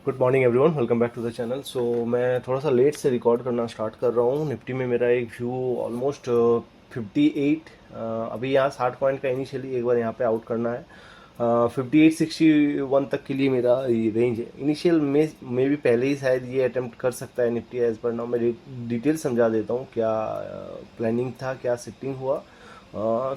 Good morning everyone, welcome back to the channel. So मैं थोड़ा सा लेट से रिकॉर्ड करना स्टार्ट कर रहा हूँ। निफ्टी में मेरा एक व्यू ऑलमोस्ट 58, अभी यहाँ 60 पॉइंट का इनिशियली एक बार यहाँ पे आउट करना है। 58-61 तक के लिए मेरा ये रेंज है। इनिशियल में भी पहले ही शायद ये अटेम्प्ट कर सकता है निफ्टी। एज पर नाउ मैं डिटेल समझा देता हूँ क्या प्लानिंग था, क्या सिटिंग हुआ।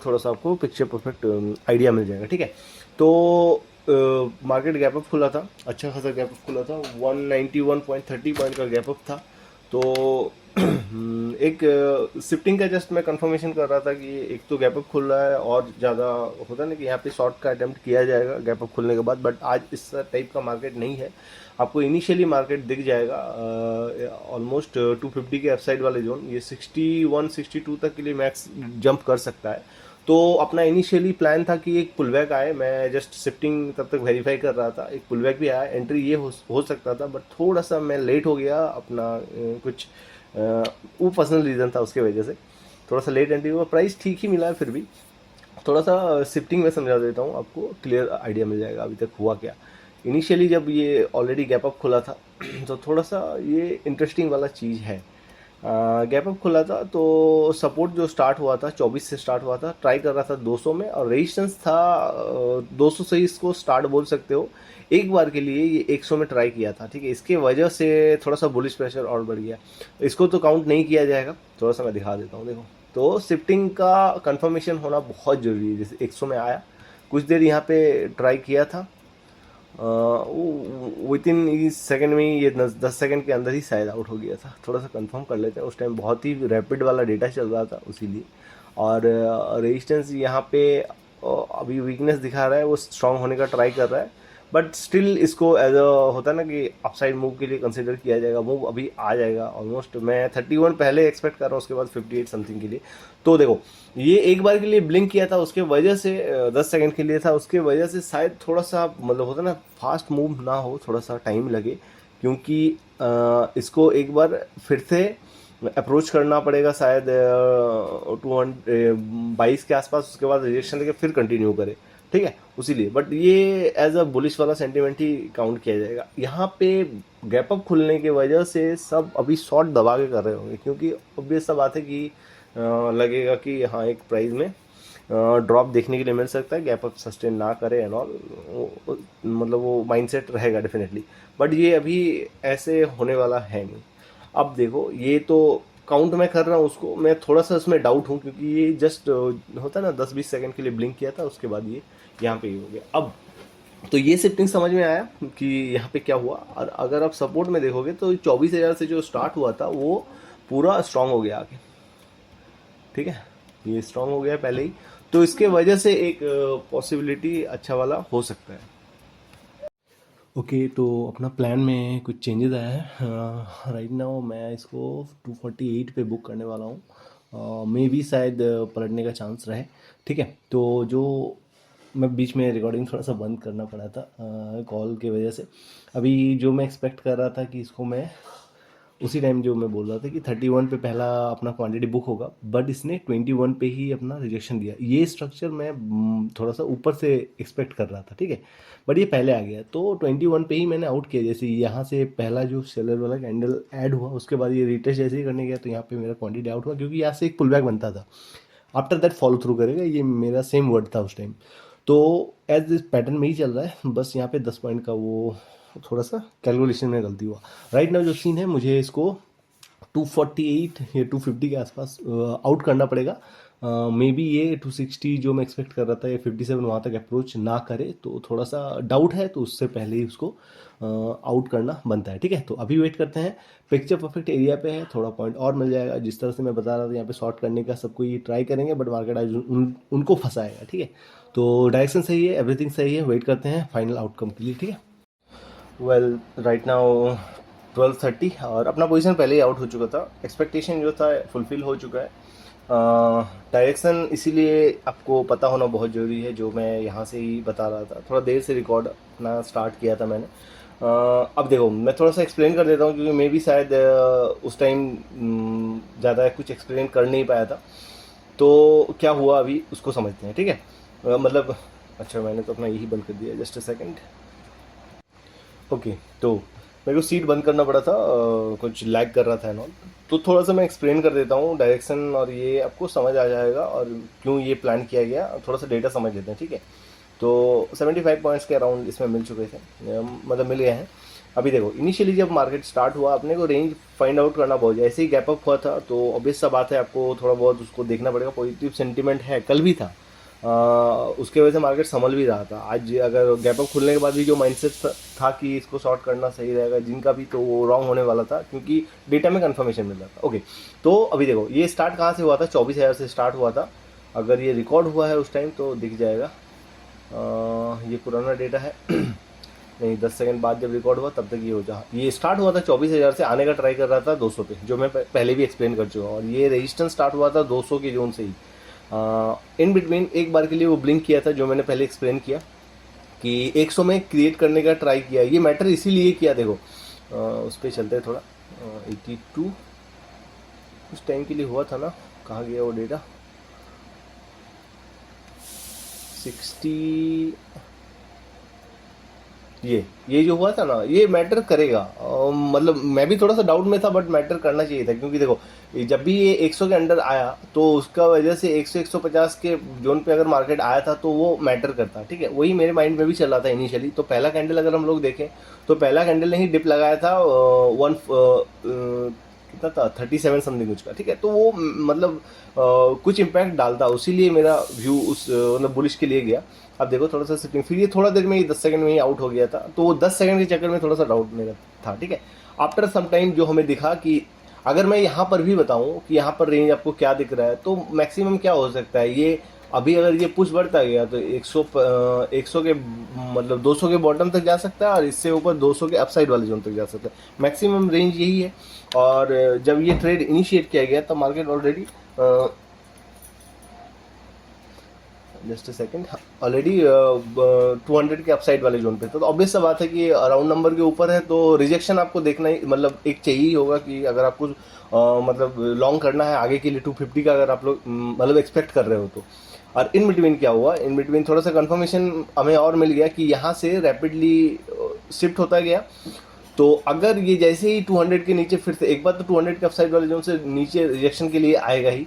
थोड़ा सा आपको पिक्चर परफेक्ट आइडिया मिल जाएगा, ठीक है। तो मार्केट गैप अप खुला था, अच्छा खासा गैप अप खुला था, 191.30 पॉइंट का गैप अप था। तो एक शिफ्टिंग का जस्ट मैं कंफर्मेशन कर रहा था कि एक तो गैप अप खुल रहा है और ज़्यादा होता है ना कि यहाँ पे शॉर्ट का अटेम्प्ट किया जाएगा गैप अप खुलने के बाद। बट आज इस टाइप का मार्केट नहीं है। आपको इनिशियली मार्केट दिख जाएगा ऑलमोस्ट 250 के अपसाइड वाले जोन, ये 61-62 तक के लिए मैक्स जंप कर सकता है। तो अपना इनिशियली प्लान था कि एक पुलबैक आए, मैं जस्ट शिफ्टिंग तब तक वेरीफाई कर रहा था। एक पुलबैक भी आया, एंट्री ये हो सकता था, बट थोड़ा सा मैं लेट हो गया अपना कुछ वो पर्सनल रीज़न था, उसके वजह से थोड़ा सा लेट एंट्री हुआ। प्राइस ठीक ही मिला है, फिर भी थोड़ा सा शिफ्टिंग में समझा देता हूँ आपको, क्लियर आइडिया मिल जाएगा अभी तक हुआ क्या। इनिशियली जब ये ऑलरेडी गैप अप खुला था तो थोड़ा सा ये इंटरेस्टिंग वाला चीज़ है। गैप अप खुला था तो सपोर्ट जो स्टार्ट हुआ था 24 से स्टार्ट हुआ था, ट्राई कर रहा था 200 में, और रेजिस्टेंस था 200 से इसको स्टार्ट बोल सकते हो। एक बार के लिए ये 100 में ट्राई किया था, ठीक है। इसके वजह से थोड़ा सा बुलिश प्रेशर और बढ़ गया। इसको तो काउंट नहीं किया जाएगा, थोड़ा सा मैं दिखा देता हूँ। देखो, तो शिफ्टिंग का कंफर्मेशन होना बहुत ज़रूरी है। जैसे 100 में आया, कुछ देर यहाँ पे ट्राई किया था, विद इन इस सेकेंड में ही, ये 10 सेकेंड के अंदर ही शायद आउट हो गया था। थोड़ा सा कंफर्म कर लेते हैं, उस टाइम बहुत ही रैपिड वाला डेटा चल रहा था उसीलिए। और रेजिस्टेंस यहाँ पे अभी वीकनेस दिखा रहा है, वो स्ट्रांग होने का ट्राई कर रहा है, बट स्टिल इसको एज अ होता है ना कि अपसाइड मूव के लिए कंसिडर किया जाएगा। मूव अभी आ जाएगा ऑलमोस्ट, मैं 31 पहले एक्सपेक्ट कर रहा हूँ, उसके बाद 58 समथिंग के लिए। तो देखो, ये एक बार के लिए ब्लिंक किया था, उसके वजह से 10 सेकंड के लिए था, उसके वजह से शायद थोड़ा सा मतलब होता ना फास्ट मूव ना हो, थोड़ा सा टाइम लगे, क्योंकि इसको एक बार फिर से अप्रोच करना पड़ेगा शायद 222 के आसपास, उसके बाद रिजेक्शन लेके फिर कंटिन्यू करे, ठीक है, उसीलिए। बट ये एज अ बुलिश वाला सेंटीमेंट ही काउंट किया जाएगा। यहाँ पे गैप अप खुलने की वजह से सब अभी शॉर्ट दबा के कर रहे होंगे, क्योंकि ऑब्वियस सा बात है कि लगेगा कि हाँ एक प्राइस में ड्रॉप देखने के लिए मिल सकता है, गैप अप सस्टेन ना करे एंड ऑल, मतलब वो माइंडसेट रहेगा डेफिनेटली। बट ये अभी ऐसे होने वाला है नहीं। अब देखो, ये तो काउंट मैं कर रहा हूँ उसको, मैं थोड़ा सा उसमें डाउट हूँ, क्योंकि ये जस्ट होता है ना 10-20 सेकंड के लिए ब्लिंक किया था, उसके बाद ये यहाँ पे ही हो गया। अब तो ये शिफ्टिंग समझ में आया कि यहाँ पे क्या हुआ। और अगर आप सपोर्ट में देखोगे तो 24,000 से जो स्टार्ट हुआ था वो पूरा स्ट्रांग हो गया आगे, ठीक है। ये स्ट्रांग हो गया पहले ही, तो इसके वजह से एक पॉसिबिलिटी अच्छा वाला हो सकता है। ओके, तो अपना प्लान में कुछ चेंजेस आया है। राइट नाउ मैं इसको 248 पे बुक करने वाला हूँ। मे भी शायद पलटने का चांस रहे, ठीक है। तो जो मैं बीच में रिकॉर्डिंग थोड़ा सा बंद करना पड़ा था कॉल की वजह से। अभी जो मैं एक्सपेक्ट कर रहा था कि इसको मैं उसी टाइम जो मैं बोल रहा था कि 31 पे पहला अपना क्वांटिटी बुक होगा, बट इसने 21 पे ही अपना रिजेक्शन दिया। ये स्ट्रक्चर मैं थोड़ा सा ऊपर से एक्सपेक्ट कर रहा था, ठीक है, बट ये पहले आ गया तो 21 पे ही मैंने आउट किया। जैसे यहाँ से पहला जो सेलर वाला कैंडल ऐड हुआ, उसके बाद ये रिटेस्ट जैसे ही करने गया तो यहाँ पे मेरा क्वांटिटी आउट हुआ, क्योंकि यहाँ से एक पुल बैक बनता था, आफ्टर दैट फॉलो थ्रू करेगा, ये मेरा सेम वर्ड था उस टाइम। तो एज दिस पैटर्न में ही चल रहा है, बस यहाँ पे 10 पॉइंट का वो थोड़ा सा कैलकुलेशन में गलती हुआ। राइट नाउ जो सीन है, मुझे इसको 248 या 250 के आसपास आउट करना पड़ेगा। मे बी ये 260 जो मैं एक्सपेक्ट कर रहा था, या 57 वहाँ तक अप्रोच ना करे, तो थोड़ा सा डाउट है, तो उससे पहले ही उसको आउट करना बनता है, ठीक है। तो अभी वेट करते हैं। पिक्चर परफेक्ट एरिया पे है, थोड़ा पॉइंट और मिल जाएगा। जिस तरह से मैं बता रहा था यहाँ पे शॉर्ट करने का सबको ये ट्राई करेंगे, बट मार्केट आज उनको फंसाएगा, ठीक है। तो डायरेक्शन सही है, एवरीथिंग सही है, वेट करते हैं फाइनल आउटकम के लिए, ठीक है। वेल, राइट नाउ 12:30 और अपना पोजीशन पहले ही आउट हो चुका था। एक्सपेक्टेशन जो था फुलफिल हो चुका है। डायरेक्शन इसीलिए आपको पता होना बहुत ज़रूरी है, जो मैं यहाँ से ही बता रहा था। थोड़ा देर से रिकॉर्ड अपना स्टार्ट किया था मैंने। अब देखो, मैं थोड़ा सा एक्सप्लेन कर देता हूँ, क्योंकि मैं भी शायद उस टाइम ज़्यादा कुछ एक्सप्लेन कर नहीं पाया था। तो क्या हुआ अभी उसको समझते हैं, ठीक है। मतलब अच्छा, मैंने तो अपना यही बंद कर दिया, जस्ट अ सेकेंड। ओके, तो मेरे को सीट बंद करना पड़ा था, कुछ लैग कर रहा था एंड ऑल। तो थोड़ा सा मैं एक्सप्लेन कर देता हूँ डायरेक्शन, और ये आपको समझ आ जाएगा और क्यों ये प्लान किया गया, थोड़ा सा डेटा समझ लेते हैं, ठीक है। तो 75 पॉइंट्स के अराउंड इसमें मिल चुके थे, मतलब मिल गए हैं। अभी देखो, इनिशियली जब मार्केट स्टार्ट हुआ अपने को रेंज फाइंड आउट करना बहुत, ऐसे ही गैप अप हुआ था, तो ऑब्वियस सा बात है आपको थोड़ा बहुत उसको देखना पड़ेगा। पॉजिटिव सेंटीमेंट है, कल भी था, उसके वजह से मार्केट संभल भी रहा था। आज अगर गैप अप खुलने के बाद भी जो माइंडसेट था कि इसको शॉर्ट करना सही रहेगा जिनका भी, तो वो रॉन्ग होने वाला था, क्योंकि डेटा में कंफर्मेशन मिल रहा था। ओके, तो अभी देखो ये स्टार्ट कहाँ से हुआ था, 24,000 से स्टार्ट हुआ था। अगर ये रिकॉर्ड हुआ है उस टाइम तो दिख जाएगा, ये पुराना डेटा है नहीं, 10 सेकंड बाद जब रिकॉर्ड हुआ तब तक ये हो जा, ये स्टार्ट हुआ था 24,000 से, आने का ट्राई कर रहा था 200 पे, जो मैं पहले भी एक्सप्लेन कर चुका हूँ। और ये रेजिस्टेंस स्टार्ट हुआ था 200 के जोन से ही। इन बिटवीन एक बार के लिए वो ब्लिंक किया था, जो मैंने पहले एक्सप्लेन किया कि 100 में क्रिएट करने का ट्राई किया। ये मैटर इसीलिए किया, देखो उस पर चलते हैं थोड़ा। 82 उस टाइम के लिए हुआ था ना, कहाँ गया वो डेटा, 60, ये जो हुआ था ना, ये मैटर करेगा। मतलब मैं भी थोड़ा सा डाउट में था, बट मैटर करना चाहिए था, क्योंकि देखो जब भी ये 100 के अंडर आया तो उसका वजह से 100 150 के जोन पे अगर मार्केट आया था तो वो मैटर करता, ठीक है। वही मेरे माइंड में भी चल रहा था इनिशियली। तो पहला कैंडल अगर हम लोग देखें तो पहला कैंडल ने ही डिप लगाया था, वन कितना था, 37 समथिंग कुछ का, ठीक है। तो वो मतलब कुछ इम्पैक्ट डालता, उसीलिए मेरा व्यू उस मतलब बुलिश के लिए गया। अब देखो थोड़ा सा सिटिंग, फिर ये थोड़ा देर में ही 10 सेकंड में ही आउट हो गया था, तो वो 10 सेकंड के चक्कर में थोड़ा सा डाउट मेरा था, ठीक है। आफ्टर सम टाइम जो हमें दिखा कि अगर मैं यहाँ पर भी बताऊँ कि यहाँ पर रेंज आपको क्या दिख रहा है, तो मैक्सिमम क्या हो सकता है, ये अभी अगर ये पुश बढ़ता गया तो 100 के मतलब 200 के बॉटम तक जा सकता है, और इससे ऊपर 200 के अपसाइड वाले जोन तक जा सकता है। मैक्सिमम रेंज यही है। और जब ये ट्रेड इनिशिएट किया गया तो market already just a second, already 200 के अपसाइड वाले जोन पे था। तो ऑब्वियस सा बात है कि राउंड नंबर के ऊपर है, तो रिजेक्शन आपको देखना ही, मतलब एक चाहिए होगा कि अगर आपको मतलब लॉन्ग करना है आगे के लिए 250 का, अगर आप लोग मतलब एक्सपेक्ट कर रहे हो तो। और इन बिटवीन क्या हुआ, इन बिटवीन थोड़ा सा कंफर्मेशन हमें और मिल गया कि यहाँ से रैपिडली शिफ्ट होता गया। तो अगर ये जैसे ही 200 के नीचे, फिर से एक बार तो 200 के अपसाइड वाले जोन से नीचे रिजेक्शन के लिए आएगा ही,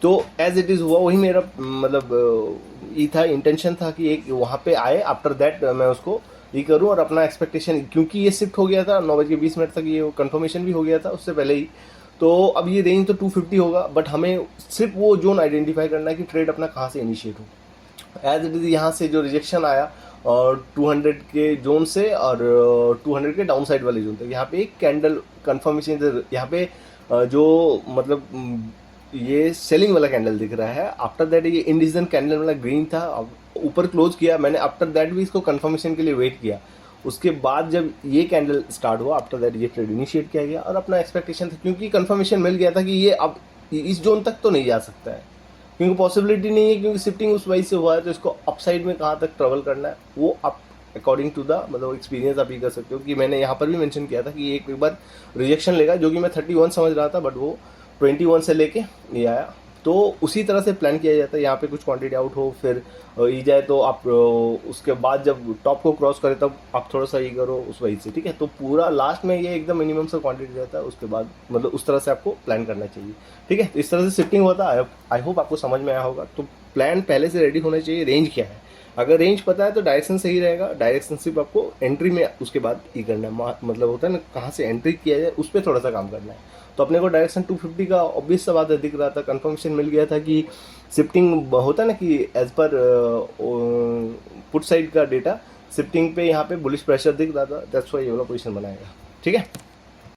तो एज इट इज़ हुआ। वही मेरा मतलब ये था, इंटेंशन था कि एक वहाँ पे आए, आफ्टर दैट मैं उसको ये करूँ और अपना एक्सपेक्टेशन, क्योंकि ये शिफ्ट हो गया था 9:20 तक, ये कंफर्मेशन भी हो गया था उससे पहले ही। तो अब ये रेंज तो 250 होगा, बट हमें सिर्फ वो जोन आइडेंटिफाई करना है कि ट्रेड अपना कहाँ से इनिशिएट हो। एज इट इज़ यहाँ से जो रिजेक्शन आया और 200 के जोन से और 200 के डाउन साइड वाले जोन तक, यहाँ पे एक कैंडल कंफर्मेशन, यहाँ पे जो मतलब ये सेलिंग वाला कैंडल दिख रहा है। आफ्टर दैट ये इंडिसीजन कैंडल वाला ग्रीन था, ऊपर क्लोज किया मैंने, आफ्टर दैट भी इसको कंफर्मेशन के लिए वेट किया। उसके बाद जब ये कैंडल स्टार्ट हुआ, आफ्टर दैट ये ट्रेड इनिशिएट किया गया, और अपना एक्सपेक्टेशन था, क्योंकि कंफर्मेशन मिल गया था कि ये अब इस जोन तक तो नहीं जा सकता है, क्योंकि पॉसिबिलिटी नहीं है, क्योंकि शिफ्टिंग उस वाइज से हुआ है। तो इसको अपसाइड में कहाँ तक ट्रेवल करना है वो आप अकॉर्डिंग टू द मतलब एक्सपीरियंस आप ही कर सकते हो। कि मैंने यहाँ पर भी मेंशन किया था कि एक बार रिजेक्शन लेगा, जो कि मैं 31 समझ रहा था, बट वो 21 से लेके ये आया। तो उसी तरह से प्लान किया जाता है, यहाँ पे कुछ क्वांटिटी आउट हो, फिर ई जाए, तो आप उसके बाद जब टॉप को क्रॉस करें तब आप थोड़ा सा ये करो उस वही से, ठीक है। तो पूरा लास्ट में ये एकदम मिनिमम सा क्वांटिटी रहता है, उसके बाद मतलब उस तरह से आपको प्लान करना चाहिए, ठीक है। तो इस तरह से शिफ्टिंग होता है। आई होप आपको समझ में आया होगा। तो प्लान पहले से रेडी होना चाहिए, रेंज क्या है, अगर रेंज पता है तो डायरेक्शन सही रहेगा। डायरेक्शन सिर्फ आपको एंट्री में उसके बाद ये करना है, मतलब होता है ना, कहाँ से एंट्री किया जाए उस पर थोड़ा सा काम करना है। तो अपने को डायरेक्शन 250 का ऑब्वियस सा बात है दिख रहा था, कंफर्मेशन मिल गया था कि शिफ्टिंग होता है ना, कि एज पर पुट साइड का डेटा शिफ्टिंग पे यहाँ पे बुलिश प्रेशर दिख रहा था, दैट्स व्हाई ये वाला पोजीशन बनाएगा, ठीक है।